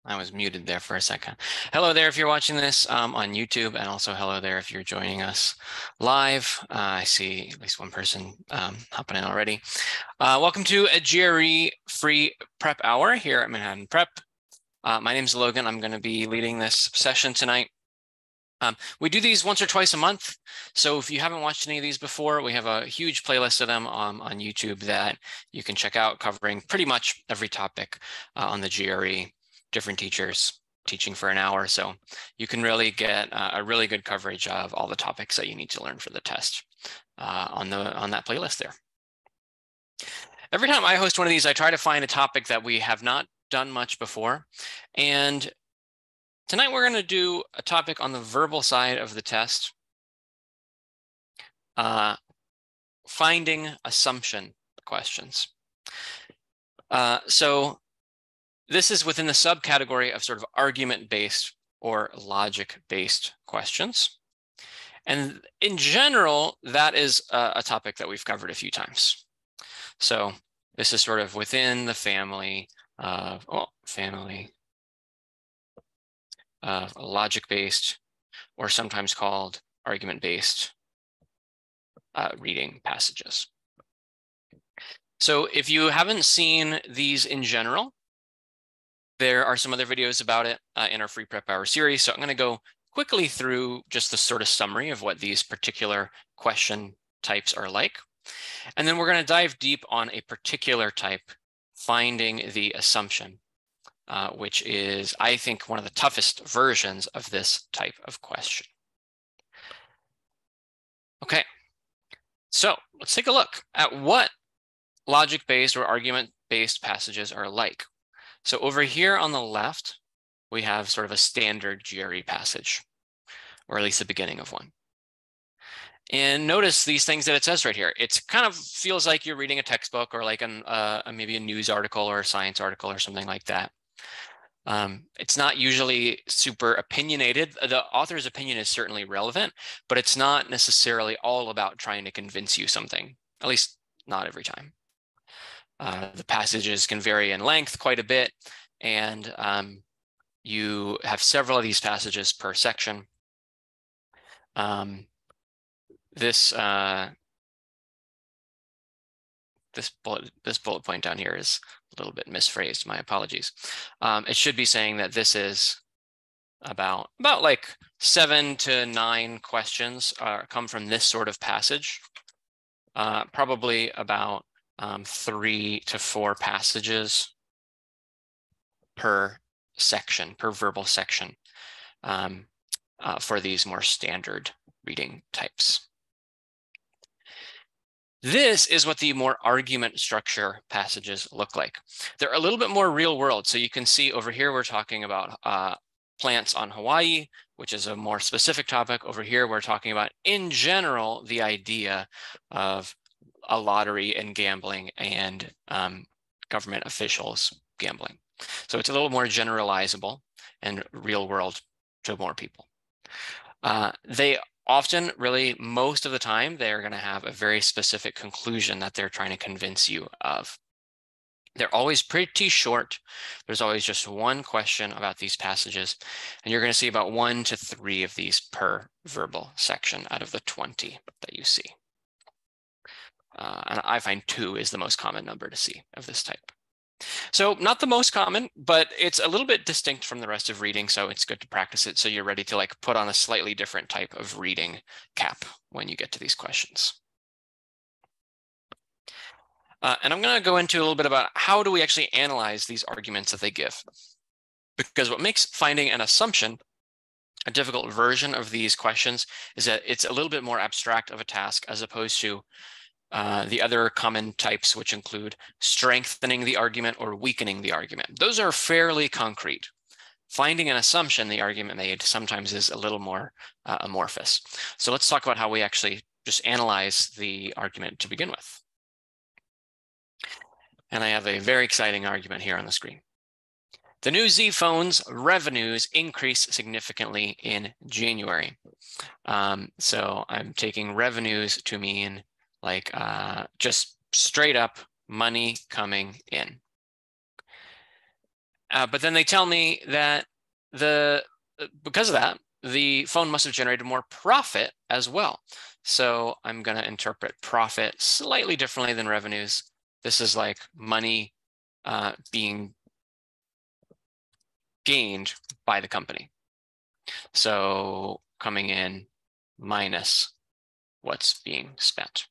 I was muted there for a second. Hello there if you're watching this on YouTube, and also hello there if you're joining us live. I see at least one person hopping in already. Welcome to a GRE free prep hour here at Manhattan Prep. My name is Logan. I'm going to be leading this session tonight. We do these once or twice a month. So if you haven't watched any of these before, we have a huge playlist of them on YouTube that you can check out, covering pretty much every topic on the GRE, different teachers teaching for an hour. So you can really get a really good coverage of all the topics that you need to learn for the test on that playlist there. Every time I host one of these, I try to find a topic that we have not done much before. And tonight, we're going to do a topic on the verbal side of the test, finding assumption questions. So this is within the subcategory of sort of argument-based or logic-based questions. And in general, that is a topic that we've covered a few times. So this is sort of within the family of, logic-based, or sometimes called argument-based reading passages. So if you haven't seen these in general, there are some other videos about it in our free prep hour series. So I'm going to go quickly through just the sort of summary of what these particular question types are like. And then we're going to dive deep on a particular type, finding the assumption. Which is, I think, one of the toughest versions of this type of question. Okay, so let's take a look at what logic-based or argument-based passages are like. So over here on the left, we have sort of a standard GRE passage, or at least the beginning of one. And notice these things that it says right here. It kind of feels like you're reading a textbook or like maybe a news article or a science article or something like that. It's not usually super opinionated. The author's opinion is certainly relevant, but it's not necessarily all about trying to convince you something, at least not every time. The passages can vary in length quite a bit, and you have several of these passages per section. This bullet point down here is a little bit misphrased. My apologies. It should be saying that this is about like 7 to 9 questions come from this sort of passage. Probably about 3 to 4 passages per section, per verbal section, for these more standard reading types. This is what the more argument structure passages look like. They're a little bit more real world. So you can see over here, we're talking about plants on Hawaii, which is a more specific topic. Over here, we're talking about, in general, the idea of a lottery and gambling and government officials gambling. So it's a little more generalizable and real world to more people. They often, really, most of the time, they're going to have a very specific conclusion that they're trying to convince you of. They're always pretty short. There's always just one question about these passages, and you're going to see about 1 to 3 of these per verbal section out of the 20 that you see. And I find 2 is the most common number to see of this type. So not the most common, but it's a little bit distinct from the rest of reading, so it's good to practice it so you're ready to like put on a slightly different type of reading cap when you get to these questions. And I'm going to go into a little bit about how do we actually analyze these arguments that they give. Because what makes finding an assumption a difficult version of these questions is that it's a little bit more abstract of a task as opposed to the other common types, which include strengthening the argument or weakening the argument. Those are fairly concrete. Finding an assumption, the argument made, sometimes is a little more amorphous. So let's talk about how we actually just analyze the argument to begin with. And I have a very exciting argument here on the screen. The new Z phone's revenues increased significantly in January. So I'm taking revenues to mean like just straight up money coming in. But then they tell me that because of that, the phone must have generated more profit as well. So I'm going to interpret profit slightly differently than revenues. This is like money being gained by the company. So coming in minus what's being spent.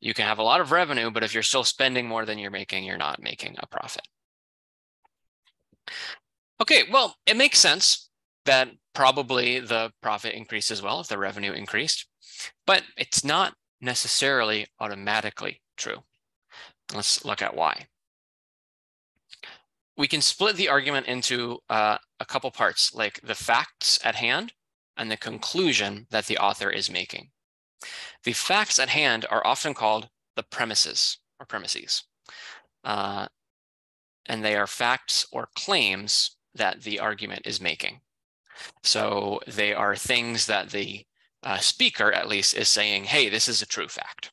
You can have a lot of revenue, but if you're still spending more than you're making, you're not making a profit. Okay, well, it makes sense that probably the profit increased as well if the revenue increased, but it's not necessarily automatically true. Let's look at why. We can split the argument into a couple parts, like the facts at hand and the conclusion that the author is making. The facts at hand are often called the premises or premises, and they are facts or claims that the argument is making. So they are things that the speaker, at least, is saying, hey, this is a true fact.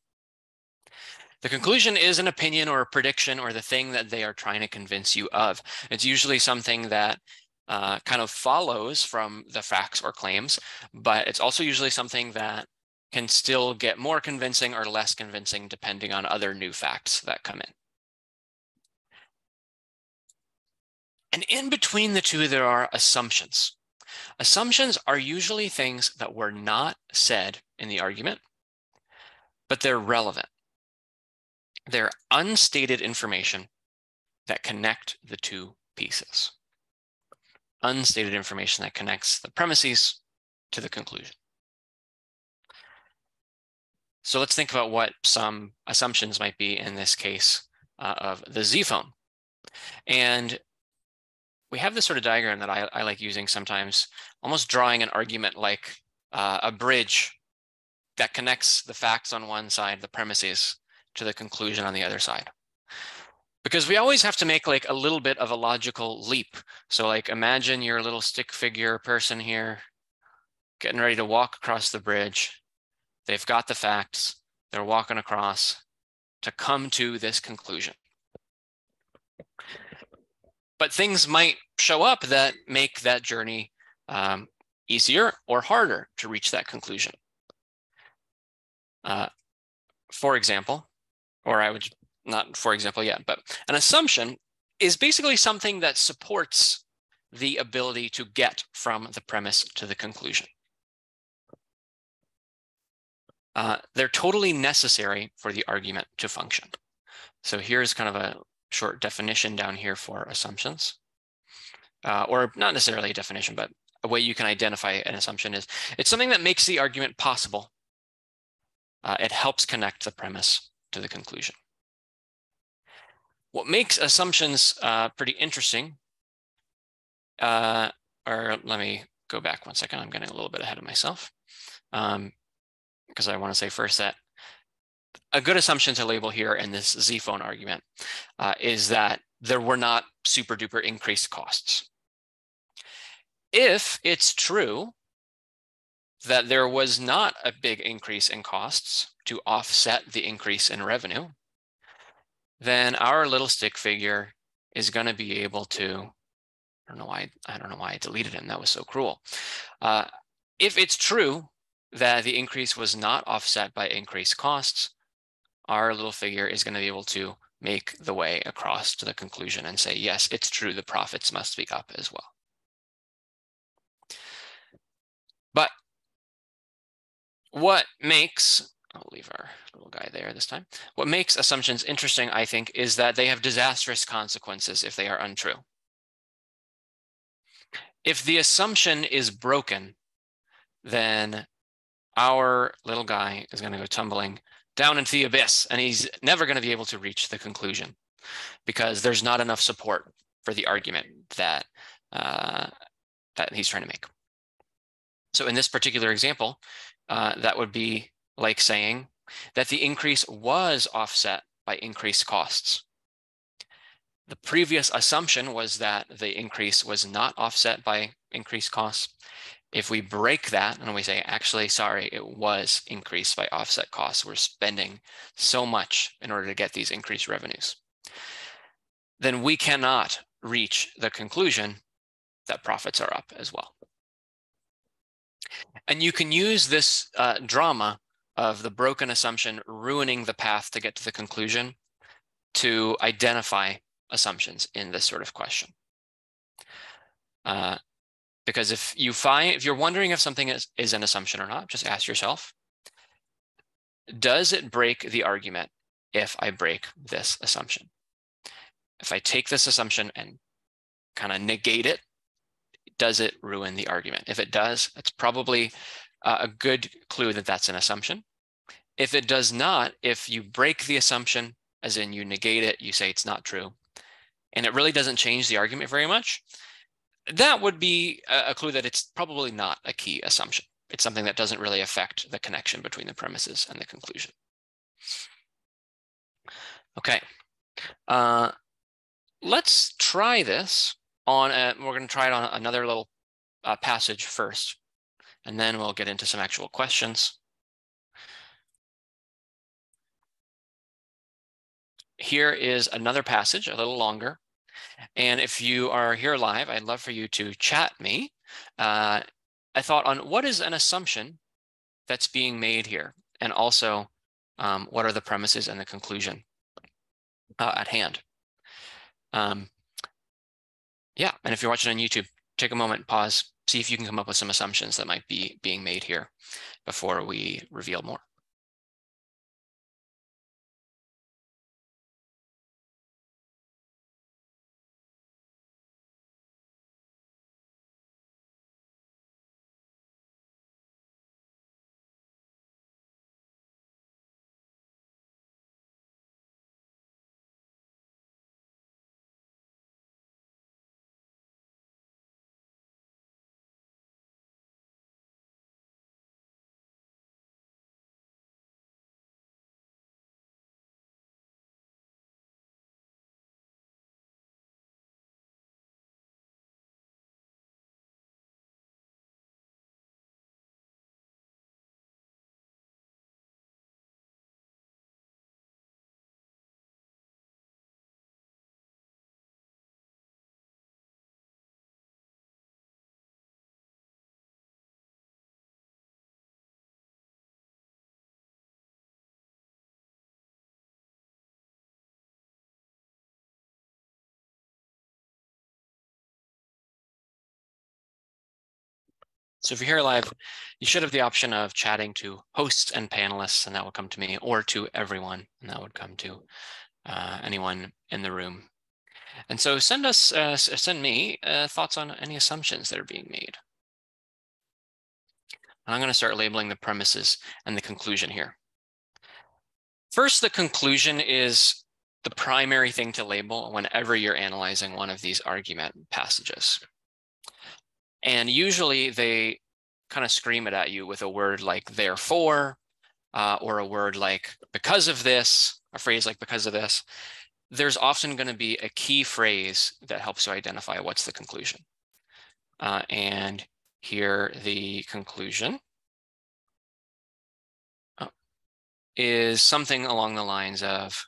The conclusion is an opinion or a prediction or the thing that they are trying to convince you of. It's usually something that kind of follows from the facts or claims, but it's also usually something that can still get more convincing or less convincing depending on other new facts that come in. And in between the two, there are assumptions. Assumptions are usually things that were not said in the argument, but they're relevant. They're unstated information that connect the two pieces. Unstated information that connects the premises to the conclusion. So let's think about what some assumptions might be in this case of the Z phone. And we have this sort of diagram that I like using sometimes, almost drawing an argument like a bridge that connects the facts on one side, the premises, to the conclusion on the other side. Because we always have to make like a little bit of a logical leap. So like imagine your little stick figure person here getting ready to walk across the bridge. They've got the facts. They're walking across to come to this conclusion. But things might show up that make that journey easier or harder to reach that conclusion. For example, or I would not for example yet, but an assumption is basically something that supports the ability to get from the premise to the conclusion. They're totally necessary for the argument to function. So here's kind of a short definition down here for assumptions, or not necessarily a definition, but a way you can identify an assumption is it's something that makes the argument possible. It helps connect the premise to the conclusion. What makes assumptions pretty interesting, or let me go back one second. I'm getting a little bit ahead of myself because I want to say first that a good assumption to label here in this Z phone argument is that there were not super duper increased costs. If it's true that there was not a big increase in costs to offset the increase in revenue, then our little stick figure is going to be able to, I don't know why I deleted him. That was so cruel. If it's true that the increase was not offset by increased costs, our little figure is going to be able to make the way across to the conclusion and say, yes, it's true, the profits must be up as well. But what makes, I'll leave our little guy there this time. What makes assumptions interesting, I think, is that they have disastrous consequences if they are untrue. If the assumption is broken, then our little guy is going to go tumbling down into the abyss, and he's never going to be able to reach the conclusion because there's not enough support for the argument that that he's trying to make. So in this particular example, that would be like saying that the increase was offset by increased costs. The previous assumption was that the increase was not offset by increased costs. If we break that and we say, actually, sorry, it was increased by offset costs, we're spending so much in order to get these increased revenues, then we cannot reach the conclusion that profits are up as well. And you can use this drama of the broken assumption ruining the path to get to the conclusion to identify assumptions in this sort of question. Because if you're wondering if something is an assumption or not, just ask yourself, does it break the argument if I break this assumption? If I take this assumption and kind of negate it, does it ruin the argument? If it does, it's probably a good clue that that's an assumption. If it does not, if you break the assumption, as in you negate it, you say it's not true, and it really doesn't change the argument very much, that would be a clue that it's probably not a key assumption. It's something that doesn't really affect the connection between the premises and the conclusion. Okay, let's try this on, we're going to try it on another little passage first, and then we'll get into some actual questions. Here is another passage, a little longer. And if you are here live, I'd love for you to chat me a thought on what is an assumption that's being made here, and also what are the premises and the conclusion at hand. Yeah, and if you're watching on YouTube, take a moment, pause, see if you can come up with some assumptions that might be being made here before we reveal more. So if you're here live, you should have the option of chatting to hosts and panelists, and that will come to me, or to everyone, and that would come to anyone in the room. And so send me thoughts on any assumptions that are being made. And I'm going to start labeling the premises and the conclusion here. First, the conclusion is the primary thing to label whenever you're analyzing one of these argument passages. And usually they kind of scream it at you with a word like therefore, or a word like because of this, a phrase like because of this. There's often going to be a key phrase that helps you identify what's the conclusion. And here the conclusion is something along the lines of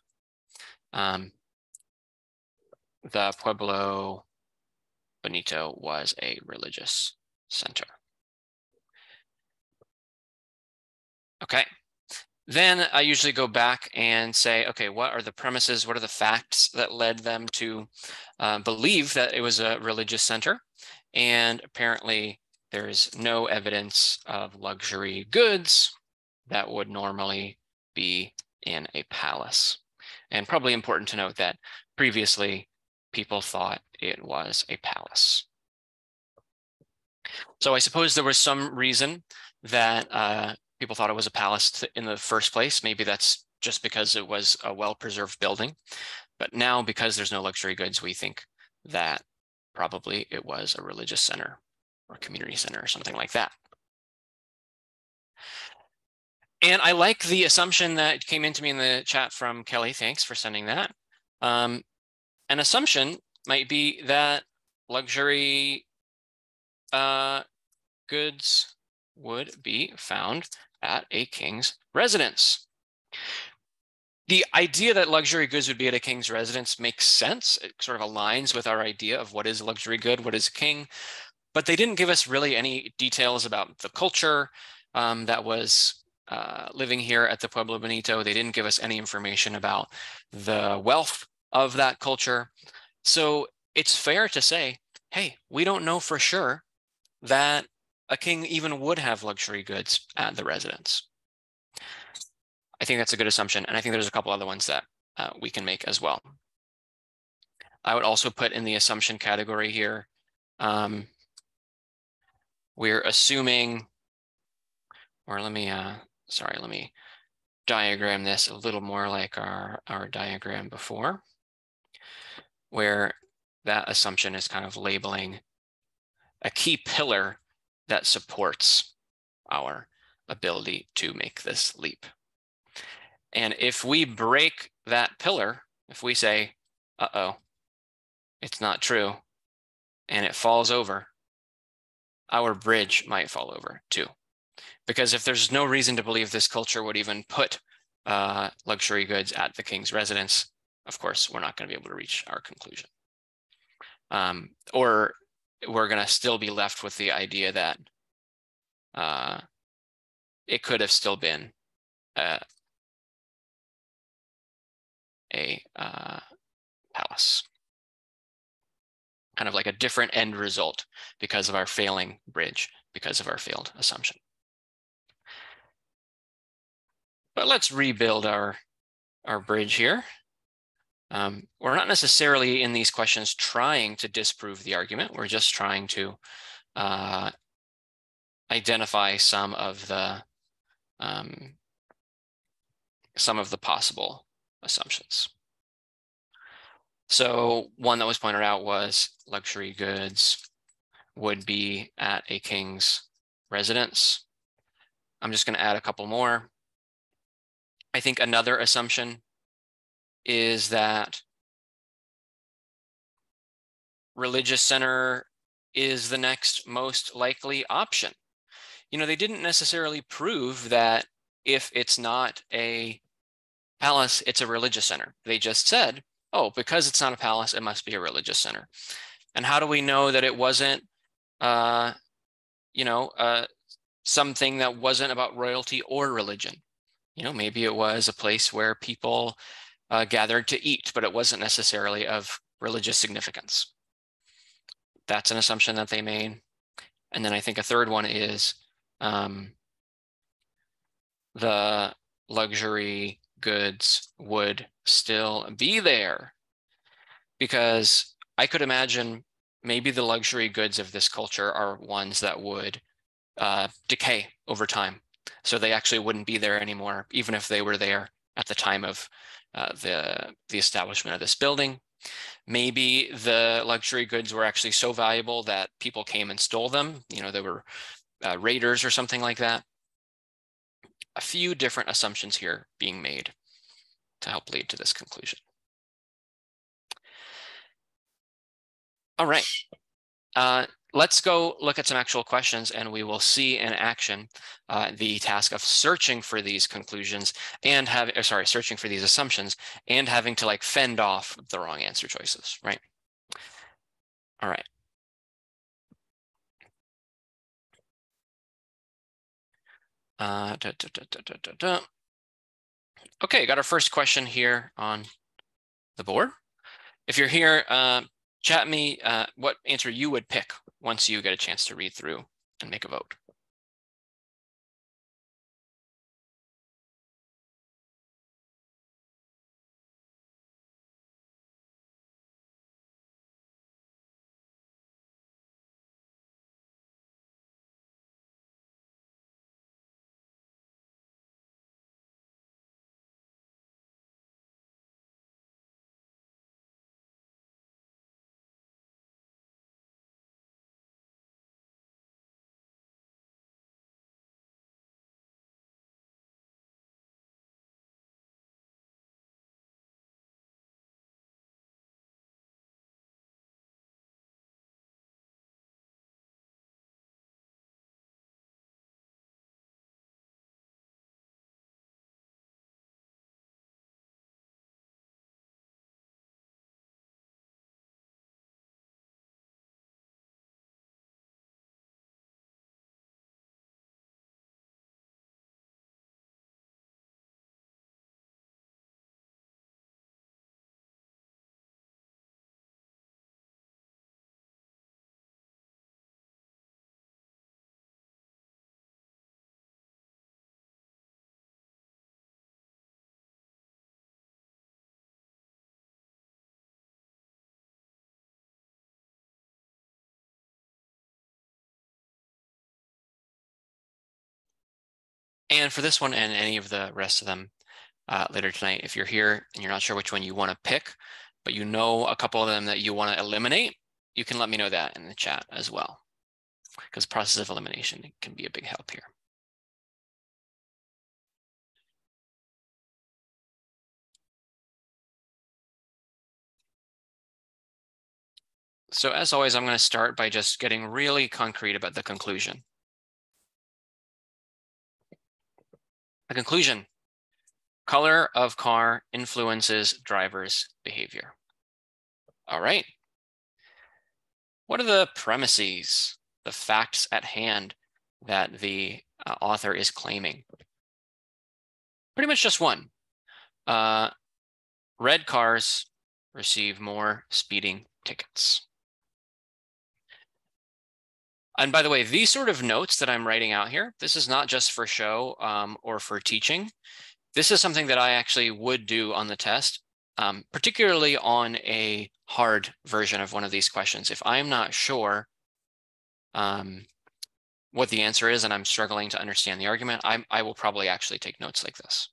the Pueblo Bonito was a religious center. Okay, then I usually go back and say, okay, what are the premises? What are the facts that led them to believe that it was a religious center? And apparently there's no evidence of luxury goods that would normally be in a palace. And probably important to note that previously people thought it was a palace. So I suppose there was some reason that people thought it was a palace in the first place. Maybe that's just because it was a well-preserved building. But now, because there's no luxury goods, we think that probably it was a religious center or community center or something like that. And I like the assumption that came into me in the chat from Kelly. Thanks for sending that. An assumption might be that luxury goods would be found at a king's residence. The idea that luxury goods would be at a king's residence makes sense. It sort of aligns with our idea of what is a luxury good, what is a king, but they didn't give us really any details about the culture that was living here at the Pueblo Bonito. They didn't give us any information about the wealth of that culture. So it's fair to say, hey, we don't know for sure that a king even would have luxury goods at the residence. I think that's a good assumption, and I think there's a couple other ones that we can make as well. I would also put in the assumption category here, we're assuming, or let me diagram this a little more like our diagram before, where that assumption is kind of labeling a key pillar that supports our ability to make this leap. And if we break that pillar, if we say, uh-oh, it's not true, and it falls over, our bridge might fall over too. Because if there's no reason to believe this culture would even put luxury goods at the king's residence, of course, we're not going to be able to reach our conclusion. Or we're going to still be left with the idea that it could have still been a palace. Kind of like a different end result because of our failing bridge, because of our failed assumption. But let's rebuild our bridge here. We're not necessarily in these questions trying to disprove the argument. We're just trying to identify some of the possible assumptions. So one that was pointed out was luxury goods would be at a king's residence. I'm just going to add a couple more. I think another assumption is that religious center is the next most likely option. You know, they didn't necessarily prove that if it's not a palace, it's a religious center. They just said, oh, because it's not a palace, it must be a religious center. And how do we know that it wasn't, something that wasn't about royalty or religion? You know, maybe it was a place where people gathered to eat, but it wasn't necessarily of religious significance. That's an assumption that they made. And then I think a third one is the luxury goods would still be there, because I could imagine maybe the luxury goods of this culture are ones that would decay over time. So they actually wouldn't be there anymore, even if they were there at the time of the establishment of this building. Maybe the luxury goods were actually so valuable that people came and stole them. You know, there were raiders or something like that. A few different assumptions here being made to help lead to this conclusion. All right. Let's go look at some actual questions, and we will see in action the task of searching for these conclusions and searching for these assumptions and having to like fend off the wrong answer choices, right? All right. Okay, got our first question here on the board. If you're here, chat me what answer you would pick once you get a chance to read through and make a vote. And for this one and any of the rest of them later tonight, if you're here and you're not sure which one you want to pick, but you know a couple of them that you want to eliminate, you can let me know that in the chat as well, because process of elimination can be a big help here. So as always, I'm going to start by just getting really concrete about the conclusion. The conclusion: color of car influences driver's behavior. All right. What are the premises, the facts at hand that the author is claiming? Pretty much just one. Red cars receive more speeding tickets. And by the way, these sort of notes that I'm writing out here, this is not just for show or for teaching. This is something that I actually would do on the test, particularly on a hard version of one of these questions. If I'm not sure what the answer is and I'm struggling to understand the argument, I will probably actually take notes like this.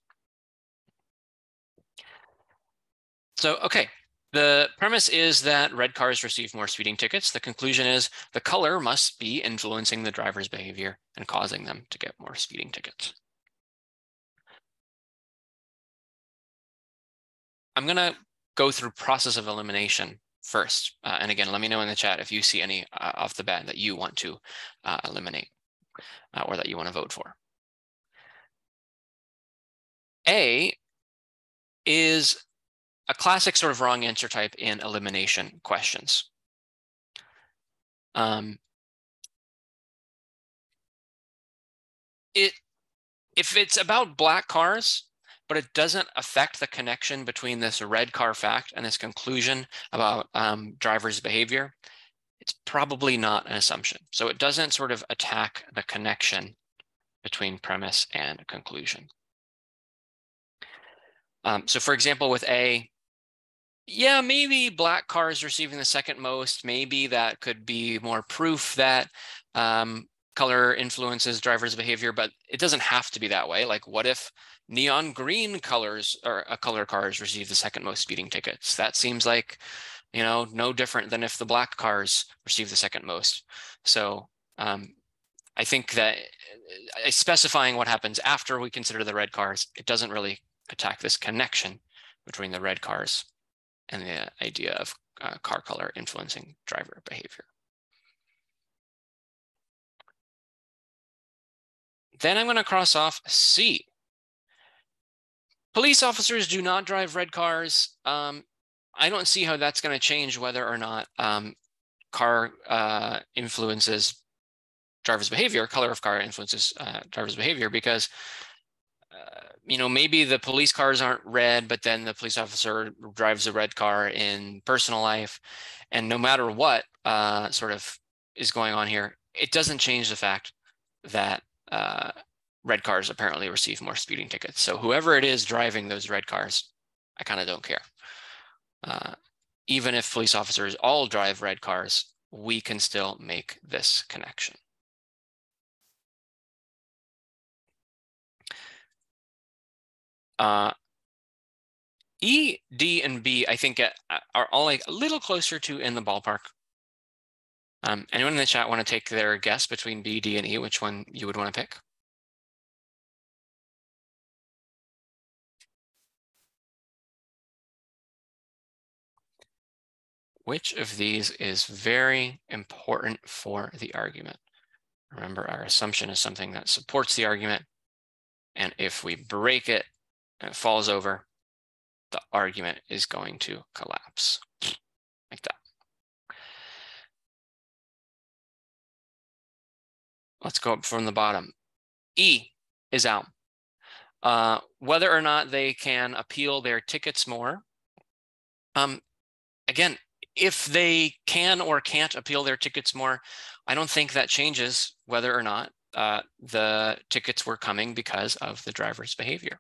So, okay. The premise is that red cars receive more speeding tickets. The conclusion is the color must be influencing the driver's behavior and causing them to get more speeding tickets. I'm going to go through process of elimination first. And again, let me know in the chat if you see any off the bat that you want to eliminate or that you want to vote for. A is a classic sort of wrong answer type in elimination questions. If it's about black cars, but it doesn't affect the connection between this red car fact and this conclusion about driver's behavior, it's probably not an assumption. So it doesn't sort of attack the connection between premise and conclusion. So for example, with A, yeah, maybe black cars receiving the second most, maybe that could be more proof that color influences driver's behavior, but it doesn't have to be that way. Like, what if neon green colors or color cars receive the second most speeding tickets? That seems like, you know, no different than if the black cars receive the second most. So I think that specifying what happens after we consider the red cars, it doesn't really attack this connection between the red cars and the idea of car color influencing driver behavior. Then I'm going to cross off C. Police officers do not drive red cars. I don't see how that's going to change whether or not car influences driver's behavior, color of car influences driver's behavior, because you know, maybe the police cars aren't red, but then the police officer drives a red car in personal life. And no matter what sort of is going on here, it doesn't change the fact that red cars apparently receive more speeding tickets. So whoever it is driving those red cars, I kind of don't care. Even if police officers all drive red cars, we can still make this connection. E, D, and B, I think are all like a little closer to in the ballpark. Anyone in the chat want to take their guess between B, D, and E, which one you would want to pick? Which of these is very important for the argument? Remember, our assumption is something that supports the argument. And if we break it and it falls over, the argument is going to collapse like that. Let's go up from the bottom. E is out. Whether or not they can appeal their tickets more. Again, if they can or can't appeal their tickets more, I don't think that changes whether or not the tickets were coming because of the driver's behavior.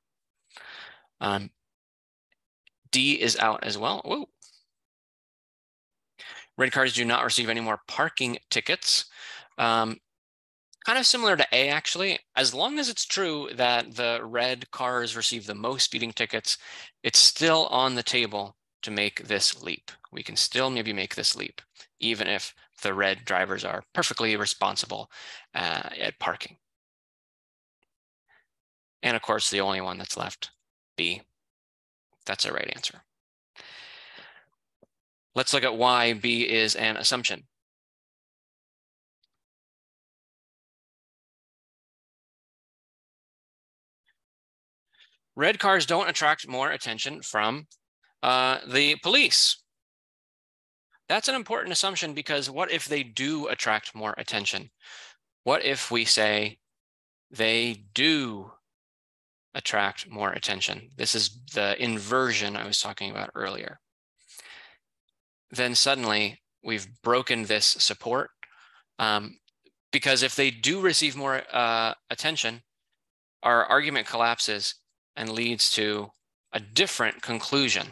D is out as well. Whoa. Red cars do not receive any more parking tickets. Kind of similar to A, actually. As long as it's true that the red cars receive the most speeding tickets, it's still on the table to make this leap. We can still maybe make this leap, even if the red drivers are perfectly responsible at parking. And of course, the only one that's left, B. That's a right answer. Let's look at why B is an assumption. Red cars don't attract more attention from the police. That's an important assumption, because what if they do attract more attention? What if we say they do attract more attention? This is the inversion I was talking about earlier. Then suddenly we've broken this support, because if they do receive more attention, our argument collapses and leads to a different conclusion,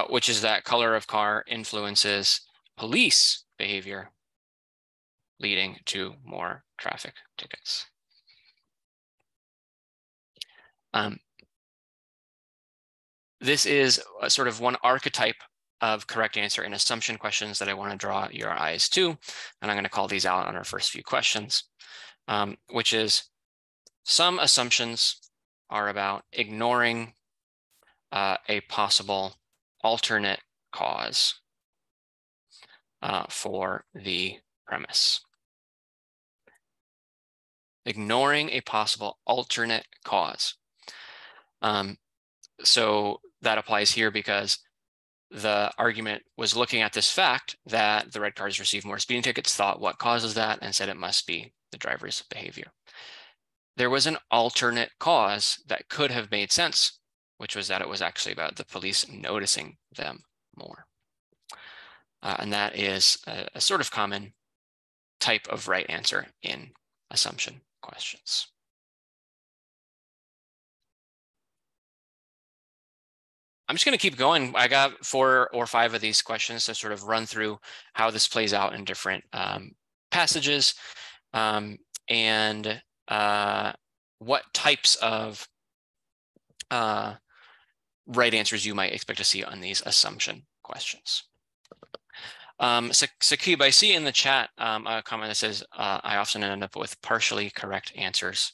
which is that color of car influences police behavior, leading to more traffic tickets. This is a sort of one archetype of correct answer in assumption questions that I want to draw your eyes to, and I'm going to call these out on our first few questions, which is some assumptions are about ignoring a possible alternate cause for the premise. Ignoring a possible alternate cause. So that applies here because the argument was looking at this fact that the red cars receive more speeding tickets, thought what causes that, and said it must be the driver's behavior. There was an alternate cause that could have made sense, which was that it was actually about the police noticing them more. And that is a sort of common type of right answer in assumption questions. I'm just going to keep going. I got 4 or 5 of these questions to sort of run through how this plays out in different passages, and what types of right answers you might expect to see on these assumption questions. Sakib, I see in the chat a comment that says, I often end up with partially correct answers.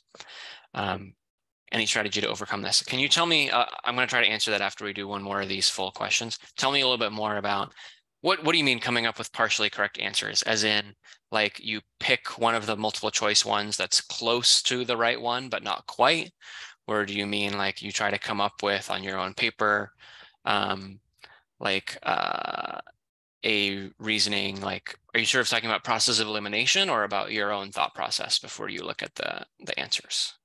Any strategy to overcome this? Can you tell me, I'm going to try to answer that after we do one more of these full questions. Tell me a little bit more about what do you mean coming up with partially correct answers? As in, like, you pick one of the multiple choice ones that's close to the right one, but not quite? Or do you mean like you try to come up with on your own paper, a reasoning, like, are you sort of talking about process of elimination or about your own thought process before you look at the answers?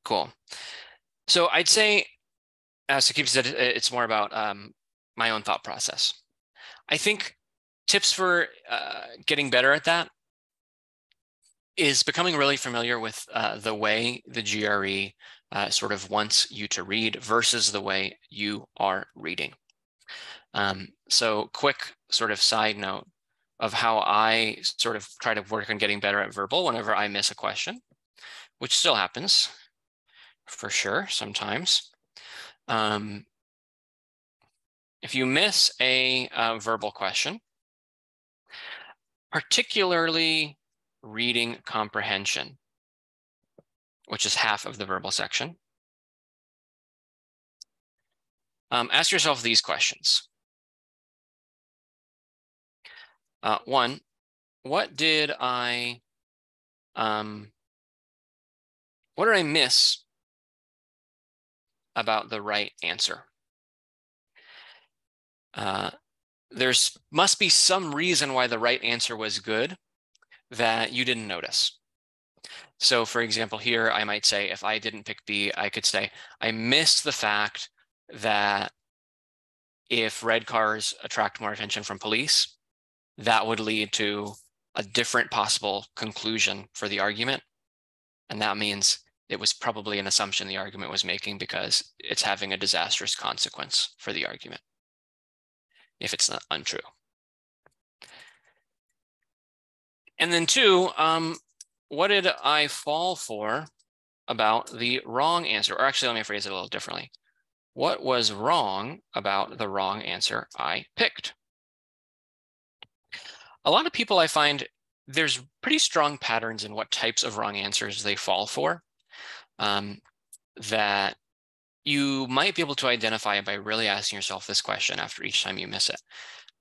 Cool. So I'd say, as Sakib said, it's more about my own thought process. I think tips for getting better at that is becoming really familiar with the way the GRE sort of wants you to read versus the way you are reading. So quick sort of side note of how I sort of try to work on getting better at verbal whenever I miss a question, which still happens for sure sometimes. If you miss a verbal question, particularly reading comprehension, which is half of the verbal section, ask yourself these questions. 1, what did I miss about the right answer? There's must be some reason why the right answer was good that you didn't notice. So for example, here I might say, if I didn't pick B, I could say, I missed the fact that if red cars attract more attention from police, that would lead to a different possible conclusion for the argument. And that means it was probably an assumption the argument was making because it's having a disastrous consequence for the argument if it's not untrue. And then two, what did I fall for about the wrong answer? Or actually, let me phrase it a little differently. What was wrong about the wrong answer I picked? A lot of people, I find, there's pretty strong patterns in what types of wrong answers they fall for that you might be able to identify by really asking yourself this question after each time you miss it.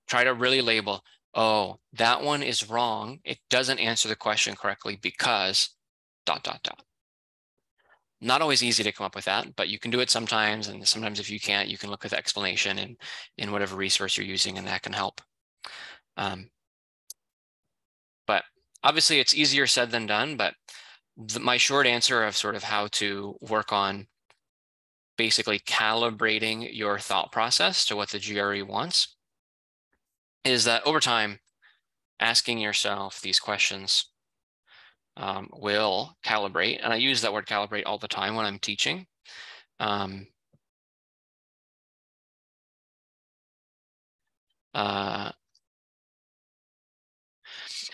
Try to really label, oh, that one is wrong. It doesn't answer the question correctly because ... Not always easy to come up with that, but you can do it sometimes. And sometimes if you can't, you can look at the explanation in whatever resource you're using, and that can help. But obviously it's easier said than done, but my short answer of sort of how to work on basically calibrating your thought process to what the GRE wants is that over time, asking yourself these questions will calibrate. And I use that word calibrate all the time when I'm teaching.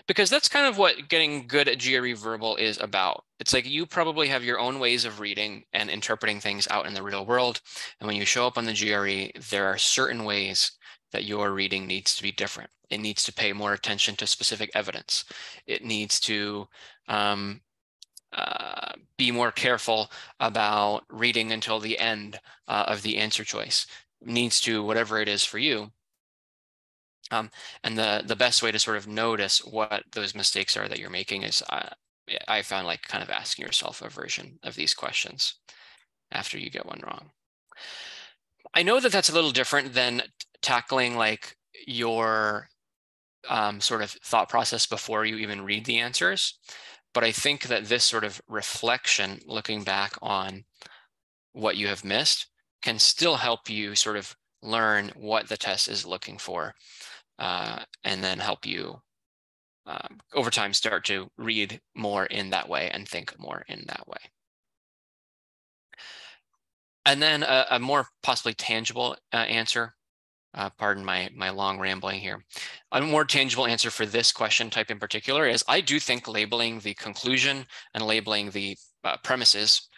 Because that's kind of what getting good at GRE verbal is about. It's like you probably have your own ways of reading and interpreting things out in the real world. And when you show up on the GRE, there are certain ways that your reading needs to be different. It needs to pay more attention to specific evidence. It needs to be more careful about reading until the end of the answer choice. It needs to, whatever it is for you. And the best way to sort of notice what those mistakes are that you're making is I found like kind of asking yourself a version of these questions after you get one wrong. I know that that's a little different than tackling like your sort of thought process before you even read the answers. But I think that this sort of reflection, looking back on what you have missed, can still help you sort of learn what the test is looking for. And then help you over time start to read more in that way and think more in that way. And then a more possibly tangible answer, pardon my long rambling here. A more tangible answer for this question type in particular is I do think labeling the conclusion and labeling the premises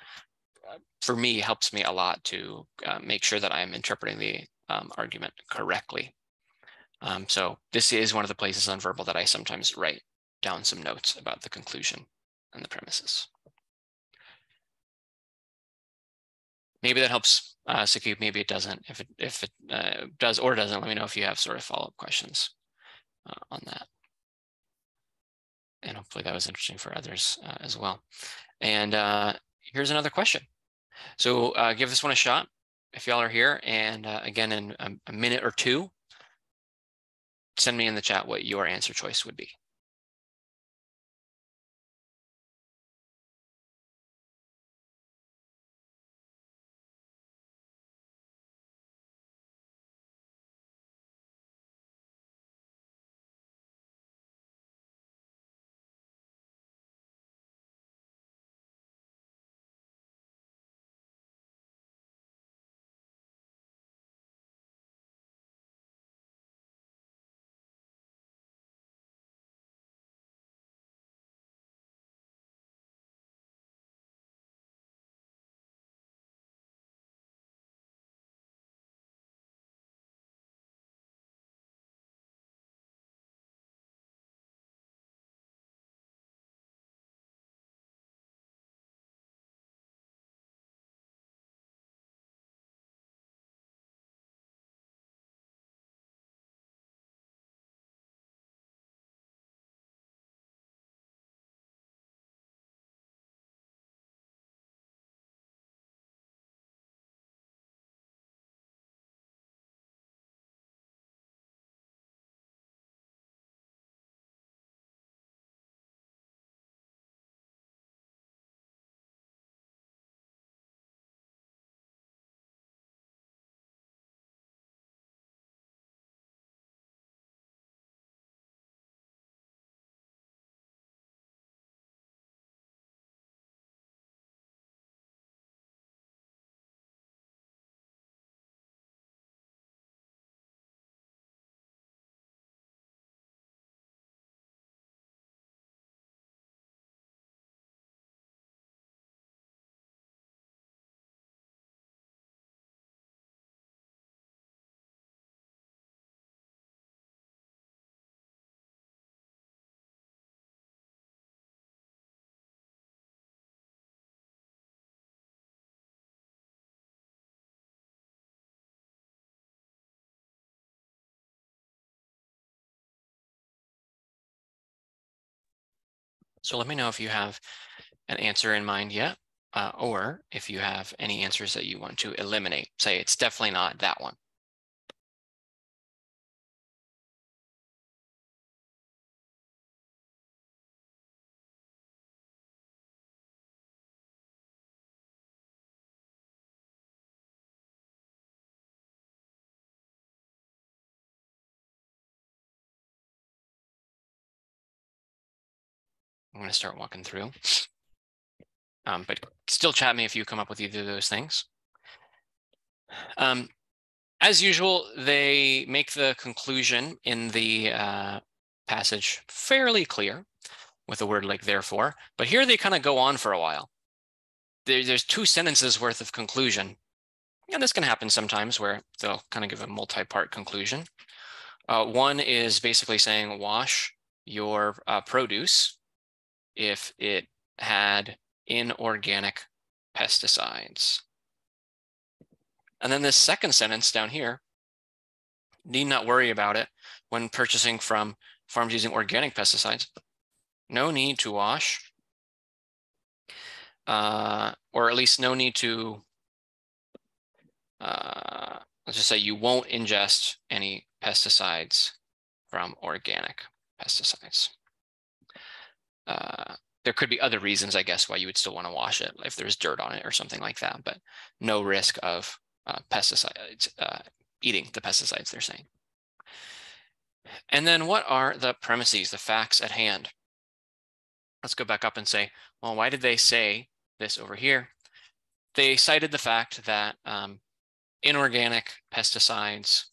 for me helps me a lot to make sure that I'm interpreting the argument correctly. So this is one of the places on verbal that I sometimes write down some notes about the conclusion and the premises. Maybe that helps, Sakib. Maybe it doesn't. If it does or doesn't, let me know if you have sort of follow-up questions on that. And hopefully that was interesting for others as well. And here's another question. So give this one a shot if y'all are here. And again, in a minute or two, send me in the chat what your answer choice would be. So let me know if you have an answer in mind yet, or if you have any answers that you want to eliminate. Say it's definitely not that one. I'm going to start walking through. But still chat me if you come up with either of those things. As usual, they make the conclusion in the passage fairly clear with a word like therefore, but here they kind of go on for a while. There's 2 sentences worth of conclusion. And this can happen sometimes where they'll kind of give a multi-part conclusion. One is basically saying wash your produce if it had inorganic pesticides. And then this second sentence down here, need not worry about it when purchasing from farms using organic pesticides. No need to wash, or at least no need to, let's just say you won't ingest any pesticides from organic pesticides. There could be other reasons, I guess, why you would still want to wash it if there's dirt on it or something like that, but no risk of pesticides, eating the pesticides, they're saying. And then what are the premises, the facts at hand? Let's go back up and say, well, why did they say this over here? They cited the fact that inorganic pesticides,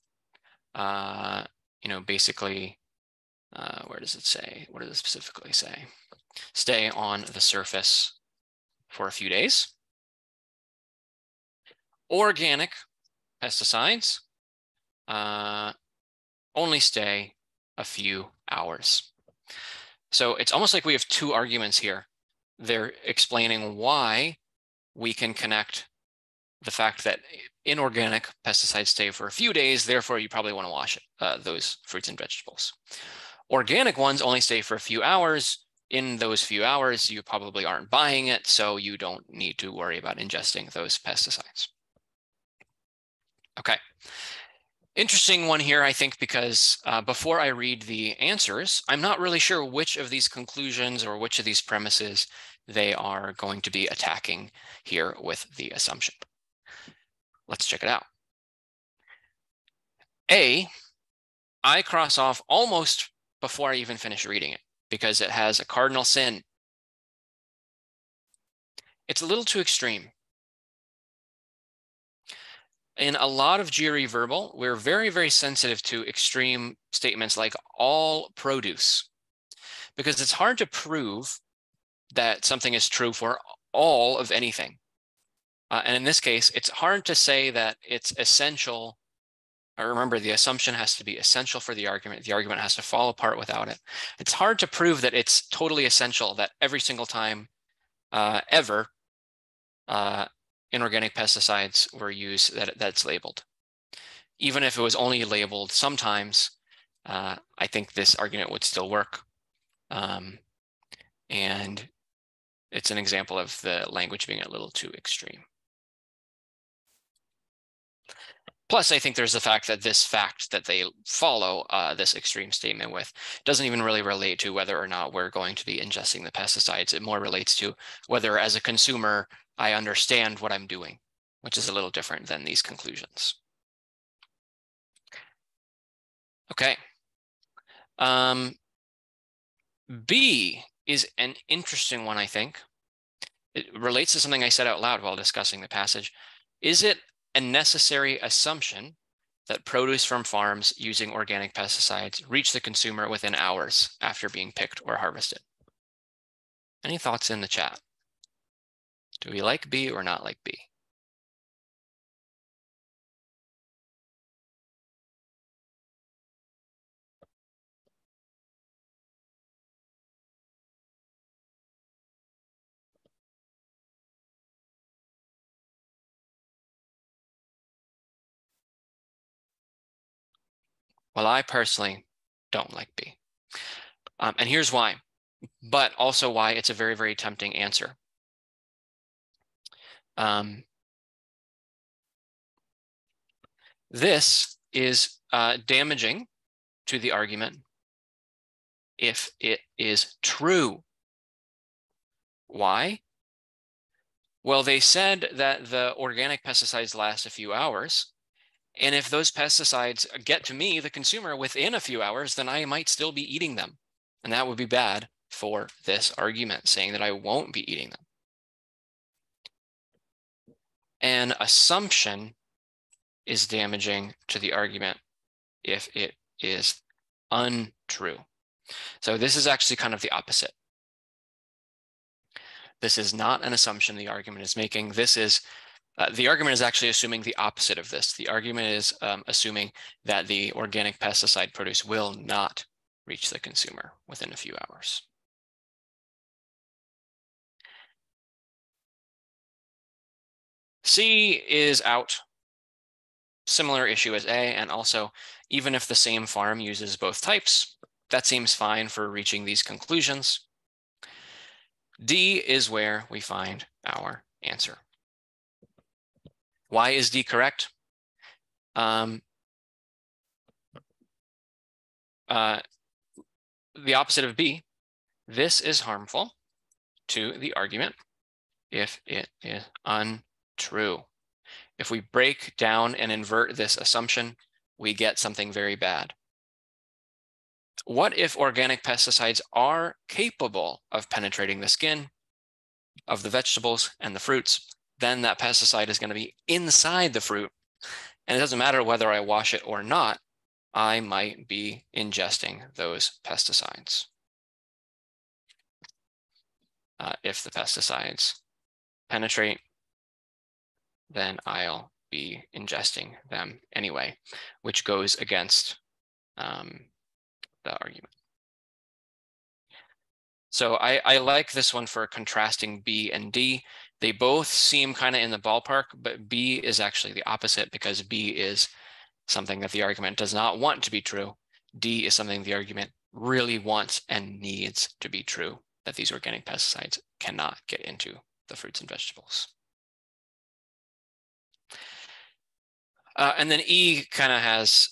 basically, where does it say? What does it specifically say? Stay on the surface for a few days. Organic pesticides only stay a few hours. So it's almost like we have 2 arguments here. They're explaining why we can connect the fact that inorganic pesticides stay for a few days, therefore you probably want to wash those fruits and vegetables. Organic ones only stay for a few hours. In those few hours, you probably aren't buying it, so you don't need to worry about ingesting those pesticides. Okay. Interesting one here, I think, because before I read the answers, I'm not really sure which of these conclusions or which of these premises they are going to be attacking here with the assumption. Let's check it out. A, I cross off almost before I even finish reading it because it has a cardinal sin. It's a little too extreme. In a lot of GRE verbal, we're very, very sensitive to extreme statements like all produce, because it's hard to prove that something is true for all of anything. And in this case, it's hard to say that it's essential. Remember, the assumption has to be essential for the argument. The argument has to fall apart without it. It's hard to prove that it's totally essential that every single time ever inorganic pesticides were used that's labeled. Even if it was only labeled sometimes, I think this argument would still work. And it's an example of the language being a little too extreme. Plus, I think there's the fact that this fact that they follow this extreme statement with doesn't even really relate to whether or not we're going to be ingesting the pesticides. It more relates to whether, as a consumer, I understand what I'm doing, which is a little different than these conclusions. Okay. B is an interesting one, I think. It relates to something I said out loud while discussing the passage. Is it a necessary assumption that produce from farms using organic pesticides reach the consumer within hours after being picked or harvested? Any thoughts in the chat? Do we like B or not like B? Well, I personally don't like B. And here's why. but also why it's a very, very tempting answer. This is damaging to the argument if it is true. Why? Well, they said that the organic pesticides last a few hours. And if those pesticides get to me, the consumer, within a few hours, then I might still be eating them. And that would be bad for this argument, saying that I won't be eating them. An assumption is damaging to the argument if it is untrue. So this is actually kind of the opposite. This is not an assumption the argument is making. This is the argument is actually assuming the opposite of this. The argument is assuming that the organic pesticide produce will not reach the consumer within a few hours. C is out. Similar issue as A, and also even if the same farm uses both types, that seems fine for reaching these conclusions. D is where we find our answer. Why is D correct? The opposite of B, this is harmful to the argument if it is untrue. If we break down and invert this assumption, we get something very bad. What if organic pesticides are capable of penetrating the skin of the vegetables and the fruits? Then that pesticide is going to be inside the fruit. And it doesn't matter whether I wash it or not, I might be ingesting those pesticides. If the pesticides penetrate, then I'll be ingesting them anyway, which goes against the argument. So I like this one for contrasting B and D. They both seem kind of in the ballpark, but B is actually the opposite because B is something that the argument does not want to be true. D is something the argument really wants and needs to be true, that these organic pesticides cannot get into the fruits and vegetables. And then E kind of has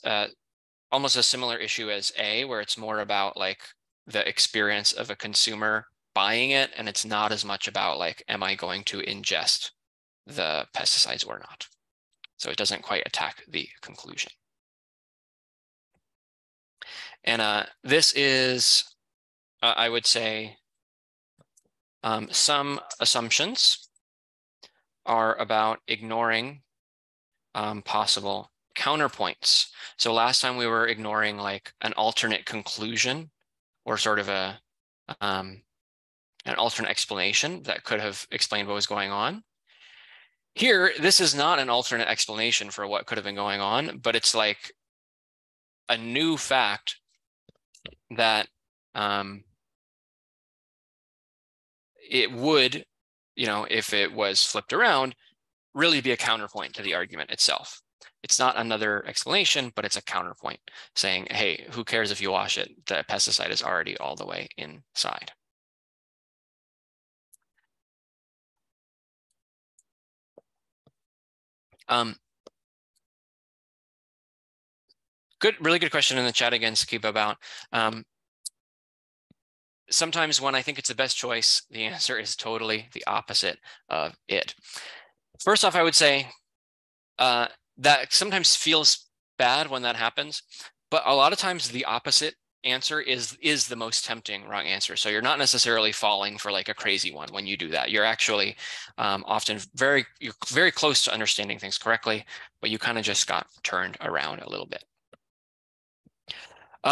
almost a similar issue as A, where it's more about like the experience of a consumer buying it, and it's not as much about like, am I going to ingest the pesticides or not? So it doesn't quite attack the conclusion. And this is, I would say, some assumptions are about ignoring possible counterpoints. So last time we were ignoring like an alternate conclusion or sort of an alternate explanation that could have explained what was going on. Here, this is not an alternate explanation for what could have been going on, but it's like a new fact that it would, if it was flipped around, really be a counterpoint to the argument itself. It's not another explanation, but it's a counterpoint saying, hey, who cares if you wash it? The pesticide is already all the way inside. Really good question in the chat again, Skip, about sometimes when I think it's the best choice, the answer is totally the opposite of it. First off, I would say that sometimes feels bad when that happens, but a lot of times the opposite answer is the most tempting wrong answer. So you're not necessarily falling for like a crazy one when you do that. You're actually often you're very close to understanding things correctly, but you kind of just got turned around a little bit.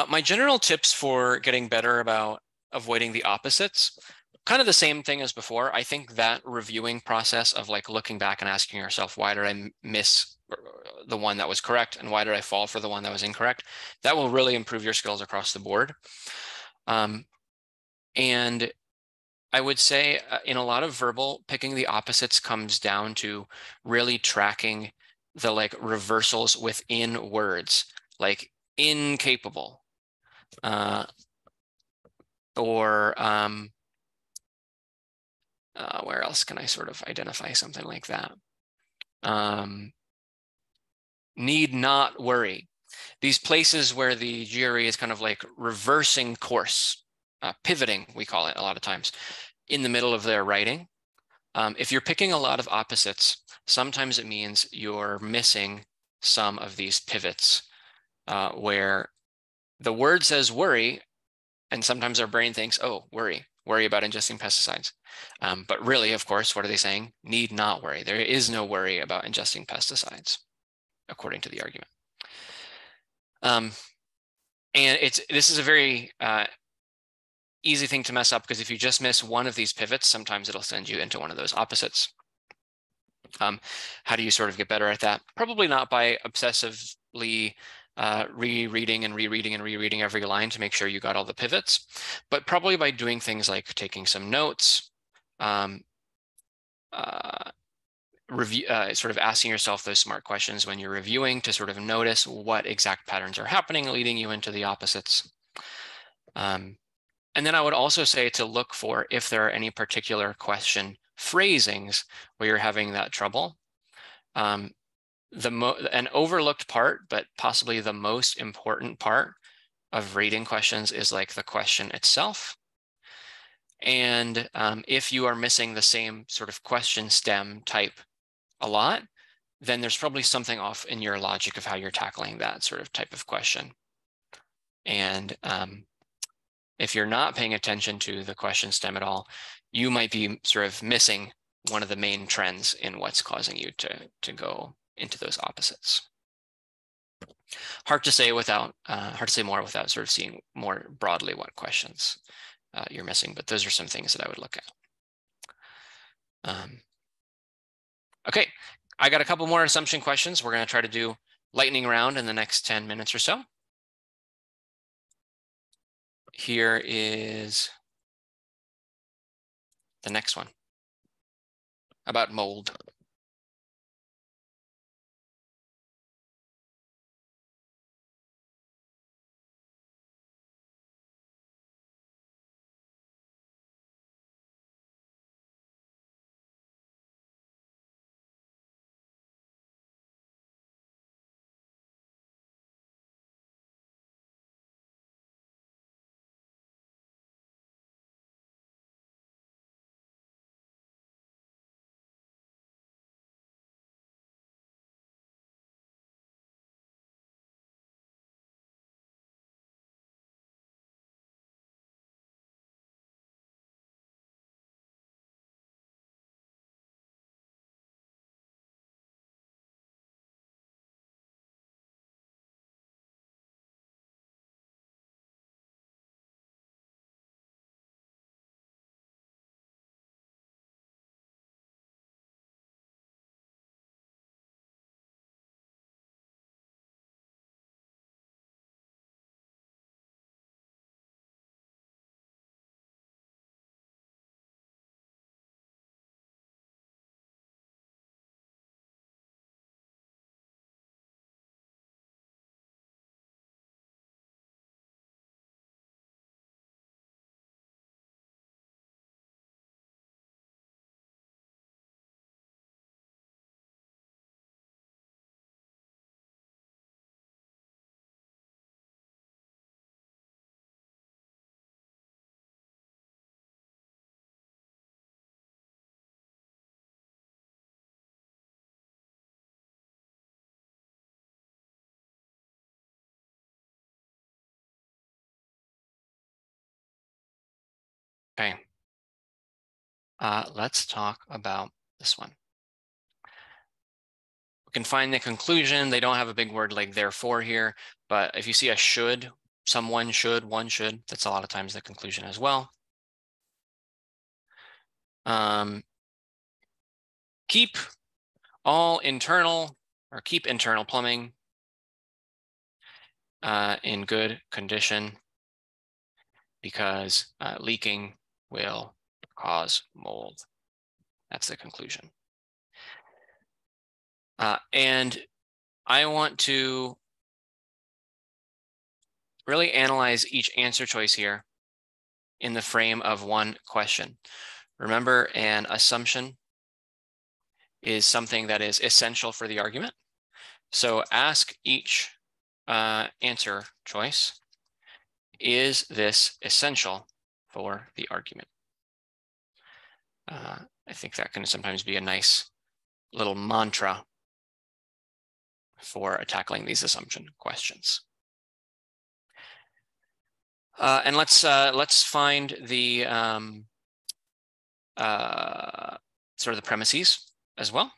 My general tips for getting better about avoiding the opposites, kind of the same thing as before. I think that reviewing process of like looking back and asking yourself, why did I miss the one that was correct and why did I fall for the one that was incorrect? That will really improve your skills across the board. And I would say in a lot of verbal, picking the opposites comes down to really tracking the like reversals within words, like incapable, Or where else can I sort of identify something like that? Need not worry. These places where the GRE is kind of like reversing course, pivoting, we call it a lot of times, in the middle of their writing. If you're picking a lot of opposites, sometimes it means you're missing some of these pivots where the word says worry, and sometimes our brain thinks, oh, worry about ingesting pesticides. But really, of course, what are they saying? Need not worry. There is no worry about ingesting pesticides, according to the argument. And this is a very easy thing to mess up, because if you just miss one of these pivots, sometimes it'll send you into one of those opposites. How do you sort of get better at that? Probably not by obsessively rereading and rereading and rereading every line to make sure you got all the pivots, but probably by doing things like taking some notes, sort of asking yourself those smart questions when you're reviewing to sort of notice what exact patterns are happening, leading you into the opposites. And then I would also say to look for if there are any particular question phrasings where you're having that trouble. An overlooked part, but possibly the most important part of rating questions is like the question itself. And if you are missing the same sort of question stem type a lot, then there's probably something off in your logic of how you're tackling that sort of type of question. And if you're not paying attention to the question stem at all, you might be sort of missing one of the main trends in what's causing you to go into those opposites. Hard to say more without sort of seeing more broadly what questions you're missing, but those are some things that I would look at. Okay, I got a couple more assumption questions. We're going to try to do lightning round in the next 10 minutes or so. Here is the next one about mold. Okay. Let's talk about this one. We can find the conclusion. They don't have a big word like therefore here, but if you see a should, someone should, one should, that's a lot of times the conclusion as well. Keep internal plumbing in good condition, because leaking will cause mold. That's the conclusion. And I want to really analyze each answer choice here in the frame of one question. Remember, an assumption is something that is essential for the argument. So ask each answer choice, is this essential for the argument? I think that can sometimes be a nice little mantra for tackling these assumption questions. And let's find the sort of the premises as well.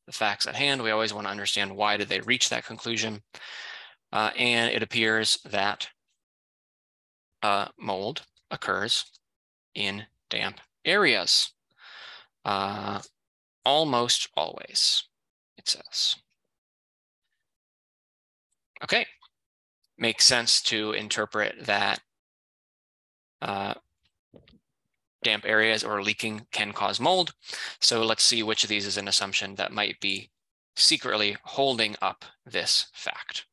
The facts at hand, we always want to understand why did they reach that conclusion. And it appears that mold occurs in damp areas. Almost always, it says. Okay, makes sense to interpret that damp areas or leaking can cause mold. So let's see which of these is an assumption that might be secretly holding up this fact.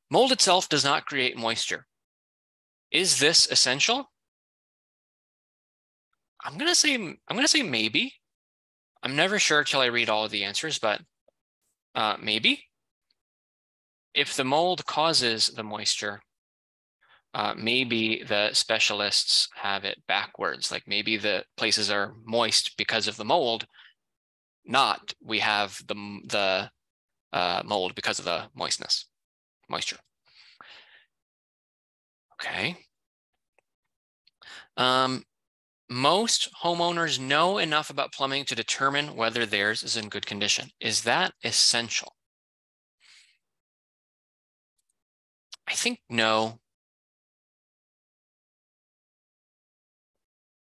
Mold itself does not create moisture. Is this essential? I'm gonna say maybe. I'm never sure till I read all of the answers, but maybe. If the mold causes the moisture, maybe the specialists have it backwards. Like maybe the places are moist because of the mold, not we have the mold because of the moisture. Okay. Most homeowners know enough about plumbing to determine whether theirs is in good condition. Is that essential? I think no.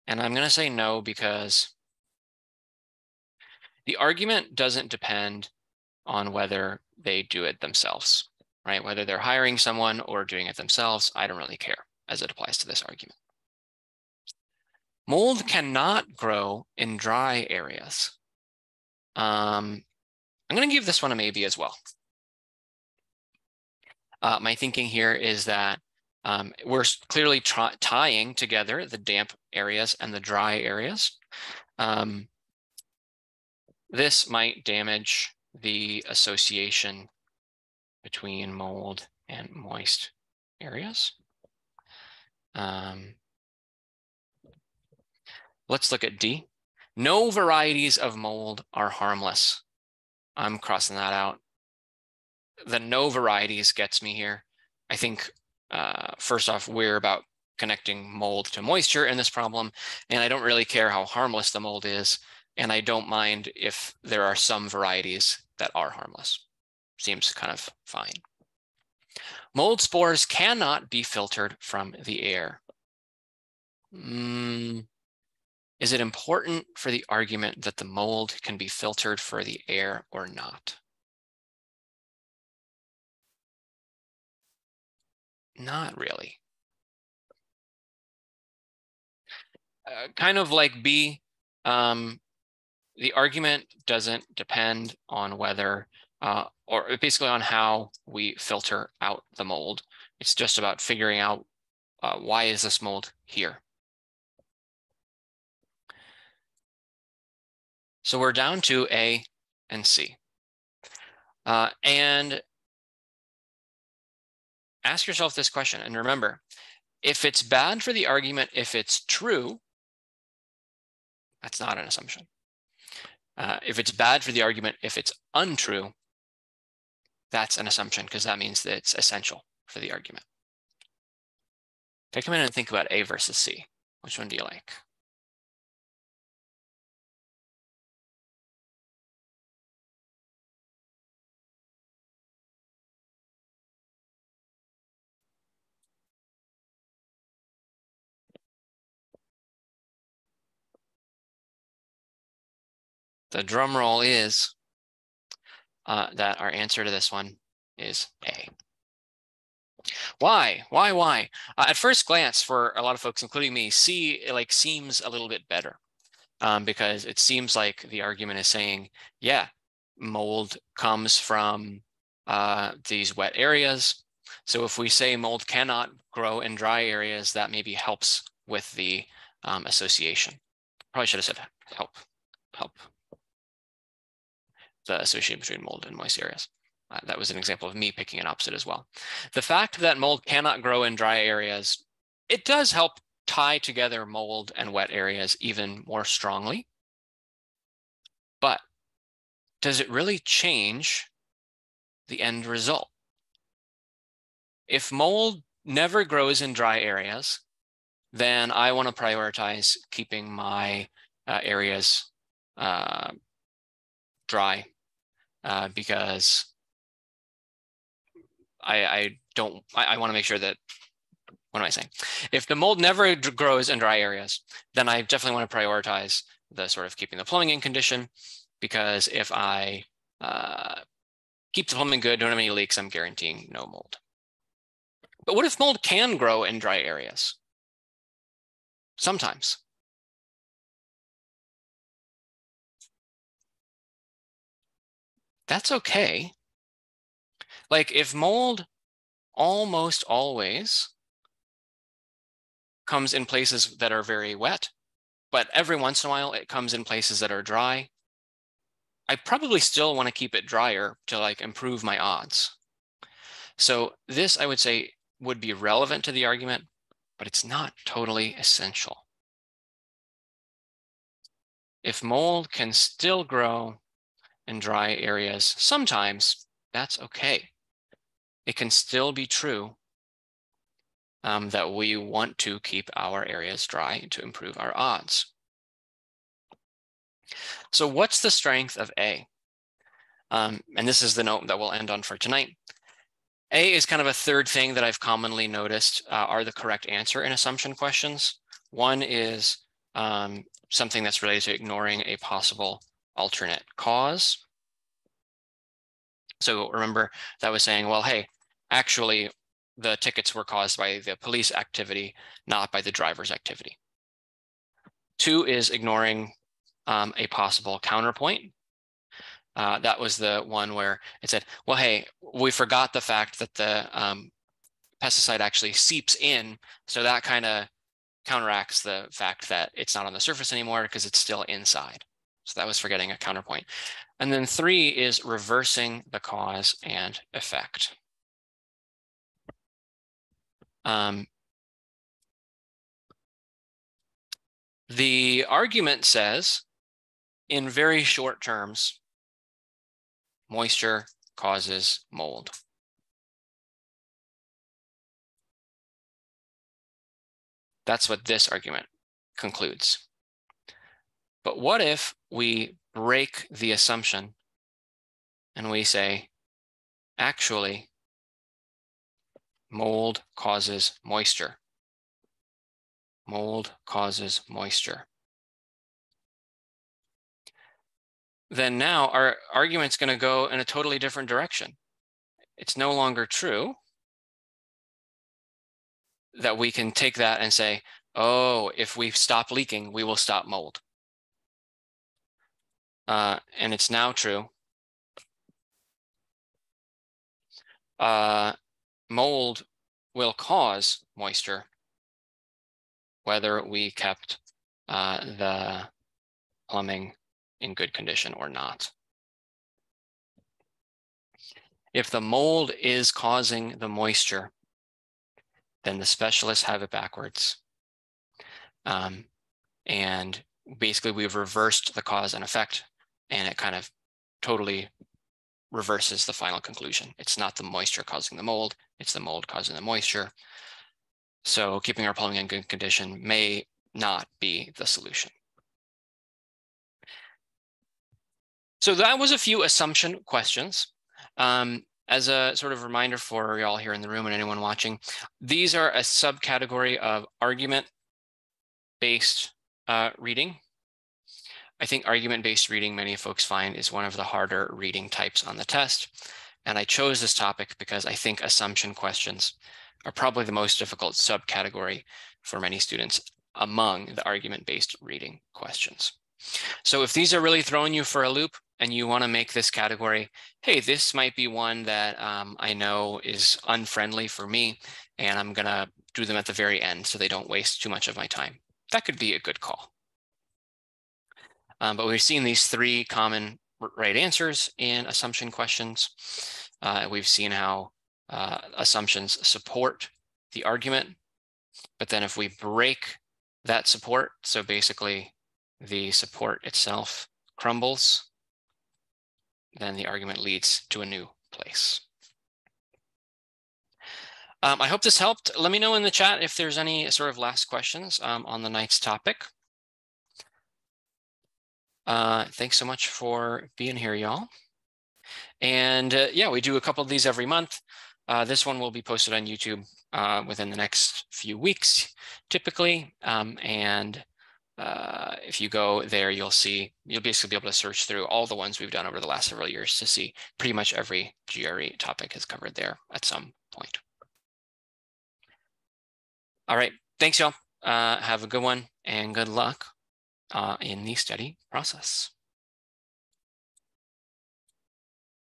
And I'm going to say no because the argument doesn't depend on whether they do it themselves, right? Whether they're hiring someone or doing it themselves, I don't really care as it applies to this argument. Mold cannot grow in dry areas. I'm going to give this one a maybe as well. My thinking here is that we're clearly tying together the damp areas and the dry areas. This might damage the association between mold and moist areas. Let's look at D. No varieties of mold are harmless. I'm crossing that out. The no varieties gets me here. I think first off, we're about connecting mold to moisture in this problem, and I don't really care how harmless the mold is, and I don't mind if there are some varieties that are harmless. Seems kind of fine. Mold spores cannot be filtered from the air. Is it important for the argument that the mold can be filtered for the air or not? Not really. Kind of like B, the argument doesn't depend on whether, or basically on how we filter out the mold. It's just about figuring out why is this mold here? So we're down to A and C. And ask yourself this question, and remember, if it's bad for the argument, if it's true, that's not an assumption. If it's bad for the argument, if it's untrue, that's an assumption because that means that it's essential for the argument. Take a minute and think about A versus C. Which one do you like? The drum roll is that our answer to this one is A. Why? At first glance, for a lot of folks, including me, C seems a little bit better because it seems like the argument is saying, yeah, mold comes from these wet areas. So if we say mold cannot grow in dry areas, that maybe helps with the association. Probably should have said help. The association between mold and moist areas. That was an example of me picking an opposite as well. The fact that mold cannot grow in dry areas, it does help tie together mold and wet areas even more strongly. But does it really change the end result? If mold never grows in dry areas, then I want to prioritize keeping my areas dry because I want to make sure that, what am I saying? If the mold never grows in dry areas, then I definitely want to prioritize the sort of keeping the plumbing in condition, because if I keep the plumbing good, don't have any leaks, I'm guaranteeing no mold. But what if mold can grow in dry areas? Sometimes. That's okay. Like if mold almost always comes in places that are very wet, but every once in a while it comes in places that are dry, I probably still want to keep it drier to like improve my odds. So this, I would say, would be relevant to the argument, but it's not totally essential. If mold can still grow in dry areas, sometimes that's okay. It can still be true that we want to keep our areas dry to improve our odds. So what's the strength of A? And this is the note that we'll end on for tonight. A is kind of a third thing that I've commonly noticed are the correct answer in assumption questions. One is something that's related to ignoring a possible alternate cause. So remember that was saying, well, hey, actually the tickets were caused by the police activity, not by the driver's activity. Two is ignoring a possible counterpoint. That was the one where it said, well, hey, we forgot the fact that the pesticide actually seeps in. So that kind of counteracts the fact that it's not on the surface anymore because it's still inside. So that was forgetting a counterpoint. And then three is reversing the cause and effect. The argument says, in very short terms, moisture causes mold. That's what this argument concludes. But what if we break the assumption and we say, actually, mold causes moisture. Mold causes moisture. Then now our argument's going to go in a totally different direction. It's no longer true that we can take that and say, oh, if we stop leaking, we will stop mold. And it's now true. Mold will cause moisture, whether we kept the plumbing in good condition or not. If the mold is causing the moisture, then the specialists have it backwards. And basically we've reversed the cause and effect, and it kind of totally reverses the final conclusion. It's not the moisture causing the mold, it's the mold causing the moisture. So keeping our plumbing in good condition may not be the solution. So that was a few assumption questions. As a sort of reminder for y'all here in the room and anyone watching, these are a subcategory of argument-based reading. I think argument-based reading, many folks find, is one of the harder reading types on the test. And I chose this topic because I think assumption questions are probably the most difficult subcategory for many students among the argument-based reading questions. So if these are really throwing you for a loop, and you want to make this category, hey, this might be one that I know is unfriendly for me, and I'm going to do them at the very end so they don't waste too much of my time. That could be a good call. But we've seen these 3 common right answers in assumption questions. We've seen how assumptions support the argument, but then if we break that support, so basically the support itself crumbles, then the argument leads to a new place. I hope this helped. Let me know in the chat if there's any sort of last questions on the night's topic. Thanks so much for being here, y'all. And yeah, we do a couple of these every month. This one will be posted on YouTube within the next few weeks, typically. If you go there, you'll basically be able to search through all the ones we've done over the last several years to see pretty much every GRE topic is covered there at some point. All right, thanks, y'all. Have a good one and good luck in the study process.